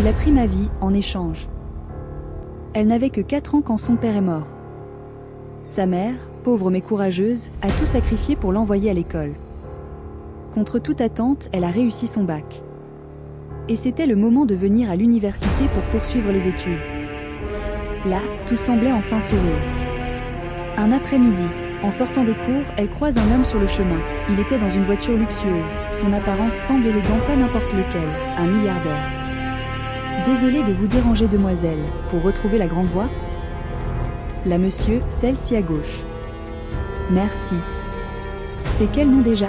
Il a pris ma vie en échange. Elle n'avait que 4 ans quand son père est mort. Sa mère, pauvre mais courageuse, a tout sacrifié pour l'envoyer à l'école. Contre toute attente, elle a réussi son bac. Et c'était le moment de venir à l'université pour poursuivre les études. Là, tout semblait enfin sourire. Un après-midi, en sortant des cours, elle croise un homme sur le chemin. Il était dans une voiture luxueuse. Son apparence semble élégante, pas n'importe lequel, un milliardaire. Désolé de vous déranger, demoiselle. Pour retrouver la grande voie? La monsieur, celle-ci à gauche. Merci. C'est quel nom déjà?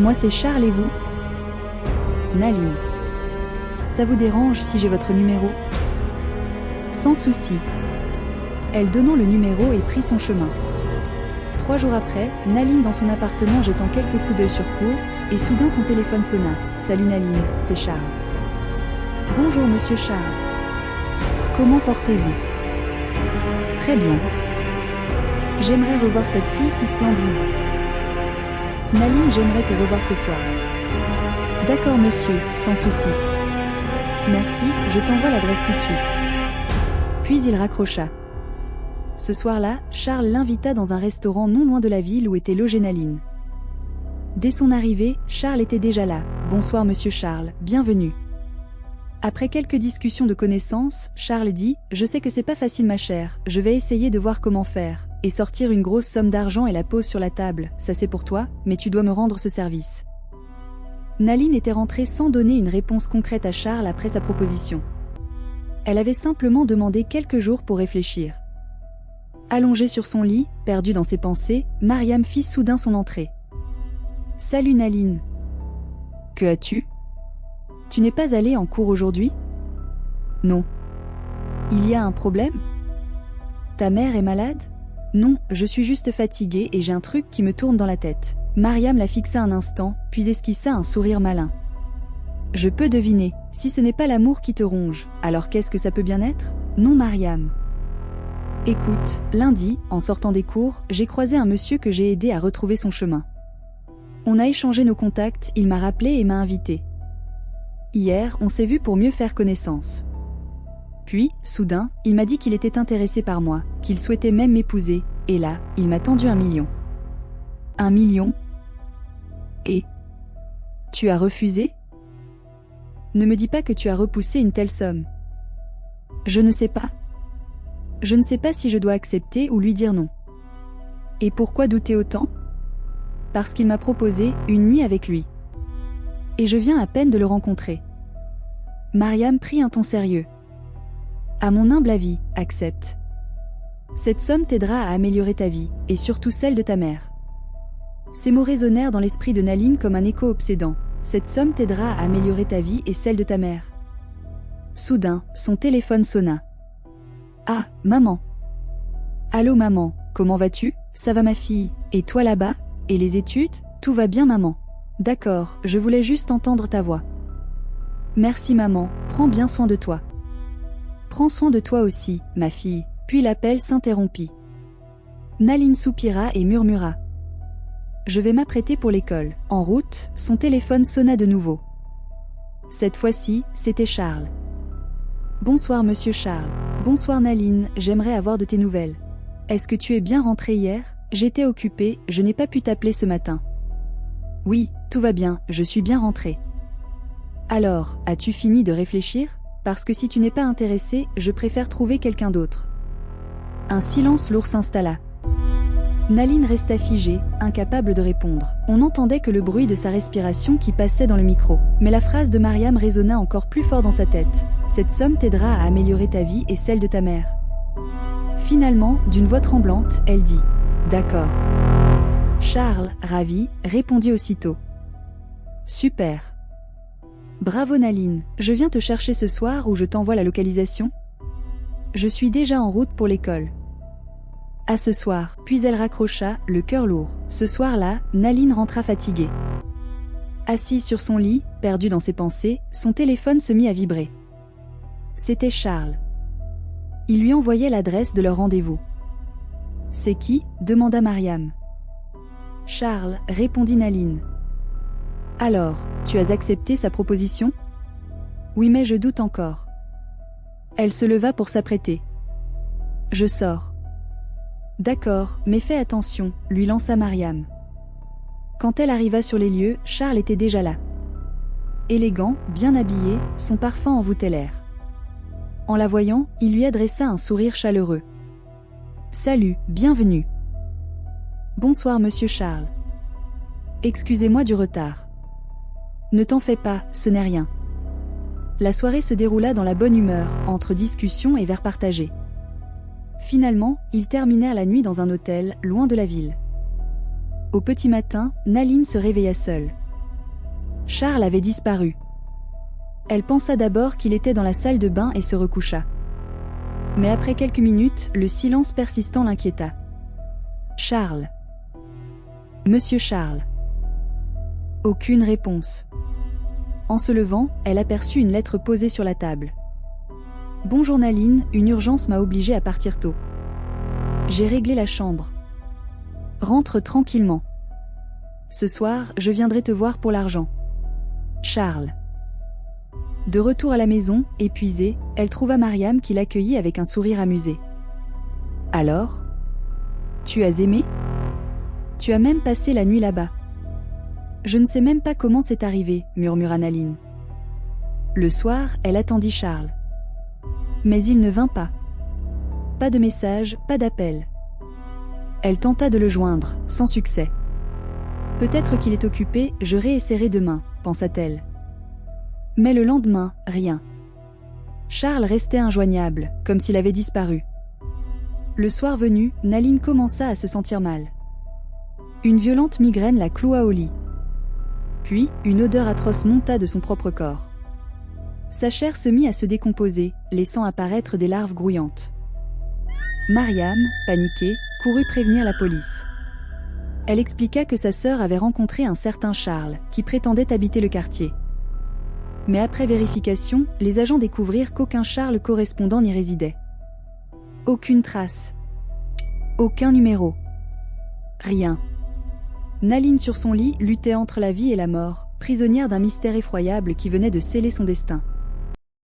Moi c'est Charles et vous? Naline. Ça vous dérange si j'ai votre numéro? Sans souci. Elle donnant le numéro et prit son chemin. 3 jours après, Naline dans son appartement jetant quelques coups d'œil sur cour, et soudain son téléphone sonna. Salut Naline, c'est Charles. Bonjour monsieur Charles. Comment portez-vous? Très bien. J'aimerais revoir cette fille si splendide. Naline, j'aimerais te revoir ce soir. D'accord monsieur, sans souci. Merci, je t'envoie l'adresse tout de suite. Puis il raccrocha. Ce soir-là, Charles l'invita dans un restaurant non loin de la ville où était logée Naline. Dès son arrivée, Charles était déjà là. Bonsoir monsieur Charles, bienvenue. Après quelques discussions de connaissances, Charles dit « Je sais que c'est pas facile ma chère, je vais essayer de voir comment faire, et sortir une grosse somme d'argent et la pose sur la table, ça c'est pour toi, mais tu dois me rendre ce service. » Naline était rentrée sans donner une réponse concrète à Charles après sa proposition. Elle avait simplement demandé quelques jours pour réfléchir. Allongée sur son lit, perdue dans ses pensées, Mariam fit soudain son entrée. « Salut Naline. Que as-tu ? Tu n'es pas allée en cours aujourd'hui ? Non. Il y a un problème ? Ta mère est malade ? Non, je suis juste fatiguée et j'ai un truc qui me tourne dans la tête. » Mariam la fixa un instant, puis esquissa un sourire malin. « Je peux deviner, si ce n'est pas l'amour qui te ronge, alors qu'est-ce que ça peut bien être ? Non Mariam. Écoute, lundi, en sortant des cours, j'ai croisé un monsieur que j'ai aidé à retrouver son chemin. On a échangé nos contacts, il m'a rappelé et m'a invité. Hier, on s'est vu pour mieux faire connaissance. Puis, soudain, il m'a dit qu'il était intéressé par moi, qu'il souhaitait même m'épouser, et là, il m'a tendu 1 million. 1 million ? Et tu as refusé ? Ne me dis pas que tu as repoussé une telle somme. Je ne sais pas. Je ne sais pas si je dois accepter ou lui dire non. Et pourquoi douter autant ? Parce qu'il m'a proposé une nuit avec lui. Et je viens à peine de le rencontrer. Mariam prit un ton sérieux. À mon humble avis, accepte. Cette somme t'aidera à améliorer ta vie, et surtout celle de ta mère. Ces mots résonnèrent dans l'esprit de Naline comme un écho obsédant. Cette somme t'aidera à améliorer ta vie et celle de ta mère. Soudain, son téléphone sonna. Ah, maman. Allô maman, comment vas-tu ? Ça va ma fille, et toi là-bas ? Et les études ? Tout va bien maman. D'accord, je voulais juste entendre ta voix. Merci maman, prends bien soin de toi. Prends soin de toi aussi, ma fille. Puis l'appel s'interrompit. Naline soupira et murmura. Je vais m'apprêter pour l'école. En route, son téléphone sonna de nouveau. Cette fois-ci, c'était Charles. Bonsoir monsieur Charles. Bonsoir Naline, j'aimerais avoir de tes nouvelles. Est-ce que tu es bien rentrée hier ? J'étais occupée, je n'ai pas pu t'appeler ce matin. Oui, tout va bien, je suis bien rentrée. Alors, as-tu fini de réfléchir ? Parce que si tu n'es pas intéressée, je préfère trouver quelqu'un d'autre. Un silence lourd s'installa. Naline resta figée, incapable de répondre. On n'entendait que le bruit de sa respiration qui passait dans le micro. Mais la phrase de Mariam résonna encore plus fort dans sa tête. Cette somme t'aidera à améliorer ta vie et celle de ta mère. Finalement, d'une voix tremblante, elle dit « D'accord. » Charles, ravi, répondit aussitôt. « Super. Bravo Naline, je viens te chercher ce soir ou je t'envoie la localisation ? Je suis déjà en route pour l'école. » À ce soir, puis elle raccrocha, le cœur lourd. Ce soir-là, Naline rentra fatiguée. Assise sur son lit, perdue dans ses pensées, son téléphone se mit à vibrer. C'était Charles. Il lui envoyait l'adresse de leur rendez-vous. « C'est qui ? » demanda Mariam. « Charles, » répondit Naline. « Alors, tu as accepté sa proposition ? » Oui, mais je doute encore. Elle se leva pour s'apprêter. Je sors. D'accord, mais fais attention, lui lança Mariam. Quand elle arriva sur les lieux, Charles était déjà là. Élégant, bien habillé, son parfum envoûtait l'air. En la voyant, il lui adressa un sourire chaleureux. Salut, bienvenue. Bonsoir monsieur Charles. Excusez-moi du retard. Ne t'en fais pas, ce n'est rien. La soirée se déroula dans la bonne humeur, entre discussions et verres partagés. Finalement, ils terminèrent la nuit dans un hôtel, loin de la ville. Au petit matin, Naline se réveilla seule. Charles avait disparu. Elle pensa d'abord qu'il était dans la salle de bain et se recoucha. Mais après quelques minutes, le silence persistant l'inquiéta. Charles. Monsieur Charles. Aucune réponse. En se levant, elle aperçut une lettre posée sur la table. Bonjour Naline, une urgence m'a obligée à partir tôt. J'ai réglé la chambre. Rentre tranquillement. Ce soir, je viendrai te voir pour l'argent. Charles. De retour à la maison, épuisée, elle trouva Mariam qui l'accueillit avec un sourire amusé. Alors ? Tu as aimé ? Tu as même passé la nuit là-bas. Je ne sais même pas comment c'est arrivé, murmura Naline. Le soir, elle attendit Charles. Mais il ne vint pas. Pas de message, pas d'appel. Elle tenta de le joindre, sans succès. Peut-être qu'il est occupé, je réessayerai demain, pensa-t-elle. Mais le lendemain, rien. Charles restait injoignable, comme s'il avait disparu. Le soir venu, Naline commença à se sentir mal. Une violente migraine la cloua au lit. Puis, une odeur atroce monta de son propre corps. Sa chair se mit à se décomposer, laissant apparaître des larves grouillantes. Mariam, paniquée, courut prévenir la police. Elle expliqua que sa sœur avait rencontré un certain Charles, qui prétendait habiter le quartier. Mais après vérification, les agents découvrirent qu'aucun Charles correspondant n'y résidait. Aucune trace. Aucun numéro. Rien. Naline sur son lit luttait entre la vie et la mort, prisonnière d'un mystère effroyable qui venait de sceller son destin.